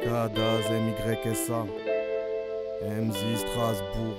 Kadaz, MYSA, MZ Strasbourg.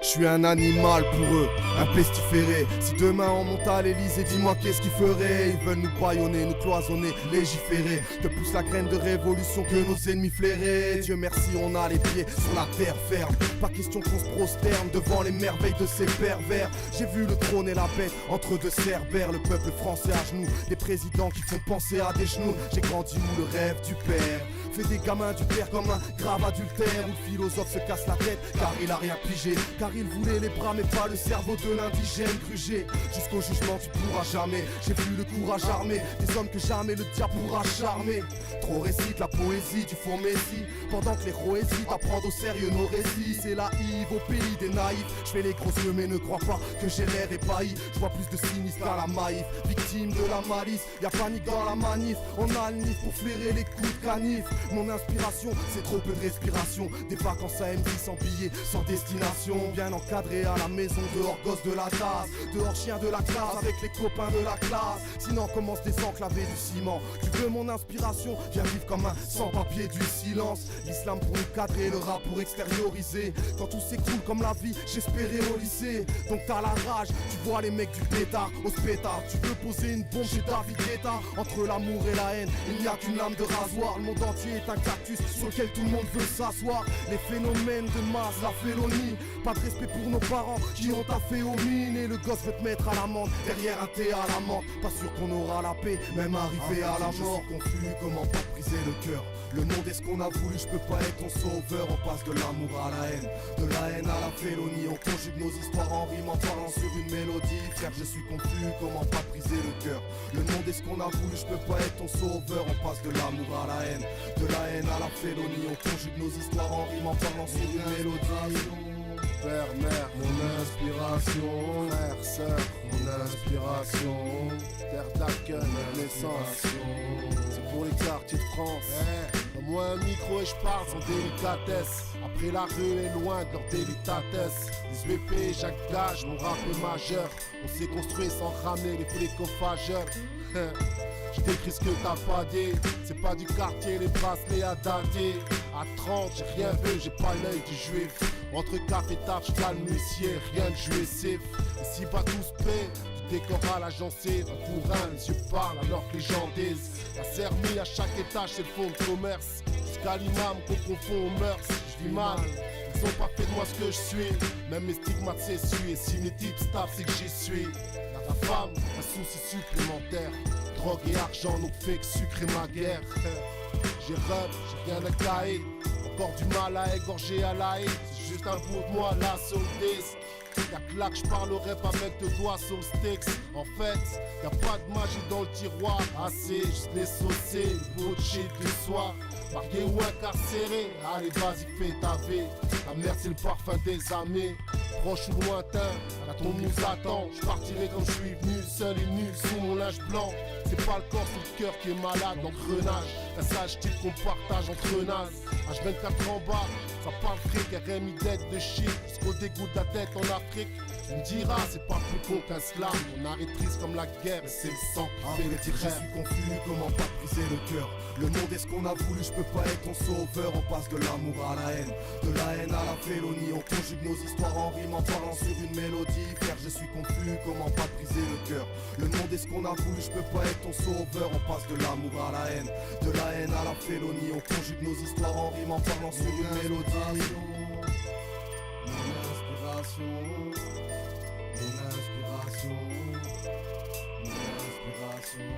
Je suis un animal pour eux, un pestiféré. Si demain on monte à l'Elysée, dis-moi qu'est-ce qu'ils feraient. Ils veulent nous bâillonner, nous cloisonner, légiférer. Te pousse la graine de révolution que nos ennemis flairaient. Dieu merci, on a les pieds sur la terre ferme. Pas question qu'on se prosterne devant les merveilles de ces pervers. J'ai vu le trône et la bête entre deux cerbères. Le peuple français à genoux, des présidents qui font penser à des genoux. J'ai grandi où le rêve du père fait des gamins du père comme un grave adultère. Où le philosophe se casse la tête car il a rien pigé. Car il voulait les bras mais pas le cerveau de l'indigène grugé. Jusqu'au jugement tu pourras jamais. J'ai vu le courage armé des hommes que jamais le diable pourra charmer. Trop récite la poésie du fond Messi. Pendant que les héros hésitent à prendre au sérieux nos récits. C'est la Yves au pays des naïfs. Je fais les gros yeux mais ne crois pas que j'ai l'air ébahi. Je vois plus de sinistre à la maïf. Victime de la malice, y'a panique dans la manif. On a le nif pour flairer les coups de canif. Mon inspiration, c'est trop peu de respiration. Des vacances à MD sans billets, sans destination. Bien encadré à la maison, dehors gosse de la tasse. Dehors chien de la classe, avec les copains de la classe. Sinon commence désenclaver du ciment. Tu veux mon inspiration, viens vivre comme un sans-papier du silence. L'islam pour nous cadrer, le rap pour extérioriser. Quand tout s'écroule comme la vie, j'espérais au lycée. Donc t'as la rage, tu vois les mecs du pétard au spétard. Tu veux poser une bombe chez David Guetta. Entre l'amour et la haine, il n'y a qu'une lame de rasoir. Le monde entier est un cactus sur lequel tout le monde veut s'asseoir. Les phénomènes de masse, la félonie. Pas de respect pour nos parents qui ont taffé aux mines. Et le gosse veut te mettre à l'amende, derrière un thé à la menthe. Pas sûr qu'on aura la paix, même arrivé à la mort. Je suis confus, comment pas briser le cœur. Le monde est ce qu'on a voulu, je peux pas être ton sauveur. On passe de l'amour à la haine, de la haine à la félonie. On conjugue nos histoires en rime en parlant sur une mélodie. Frère, je suis confus, comment pas briser le cœur. Le monde est ce qu'on a voulu, je peux pas être ton sauveur. On passe de l'amour à la haine, de la haine à la félonie. On conjugue nos histoires en rime en parlant sur une mélodie. Père, mère, mon inspiration. Frère, sœur, mon inspiration. Terre d'accueil, naissance. C'est pour les quartiers de France. Donne-moi un micro et je parle sans délicatesse. Après la rue est loin de leur délicatesse. SVP, Jacques Gage, mon rap est majeur. On s'est construit sans ramener les flécophageurs. Je décris ce que t'as pas dit. C'est pas du quartier, les bracelets à dater. À 30, j'ai rien vu, j'ai pas l'œil du juif. Entre café et taf, j'calme l'huissier, rien de jouissif. Et si pas tous paient, du décor à la gencive. Un pour un, les yeux parlent alors que les gens disent. La sermie à chaque étage, c'est le fond de commerce. Jusqu'à l'imam qu'on confond aux mœurs, je vis mal. Ils ont pas fait de moi ce que je suis. Même mes stigmates s'essuient. Et si mes tips tapent, c'est que j'y suis. La femme, un souci supplémentaire. Drogue et argent n'ont fait que sucrer ma guerre. J'ai rub, j'ai rien à cailler. Encore du mal à égorger à la haie. C'est juste un bout de moi, la soldise. Y'a que là que je parle au rap avec deux doigts sur le sticks. En fait, y'a pas de magie dans le tiroir. Assez, juste les saucés, le bullshit du soir. Marqué ou incarcéré, allez vas-y fais ta vie. La merde c'est le parfum des amis. Proche ou lointain, la tombe nous attend. Je partirai comme je suis venu, seul et nu, sous mon linge blanc. C'est pas le corps, c'est le cœur qui est malade, l'engrenage. Un sage type qu'on partage entre nazes. H24 en bas, ça parle fric, RMI dead de shit. Jusqu'au dégoût de la tête en Afrique. Tu me diras, c'est pas plus con qu'un slam. On arrête triste comme la guerre, et c'est le sang qui fait les Je suis confus, comment pas briser le cœur. Le monde est ce qu'on a voulu, je peux pas être ton sauveur. On passe de l'amour à la haine, de la haine à la félonie. On conjugue nos histoires en rime en parlant sur une mélodie. Frère, je suis confus, comment pas briser le cœur. Le monde est ce qu'on a voulu, je peux pas être ton sauveur. On passe de l'amour à la haine, de la haine à la félonie. On conjugue nos histoires en rime en parlant sur une mélodie. Mon inspiration. Mon inspiration. Mon inspiration.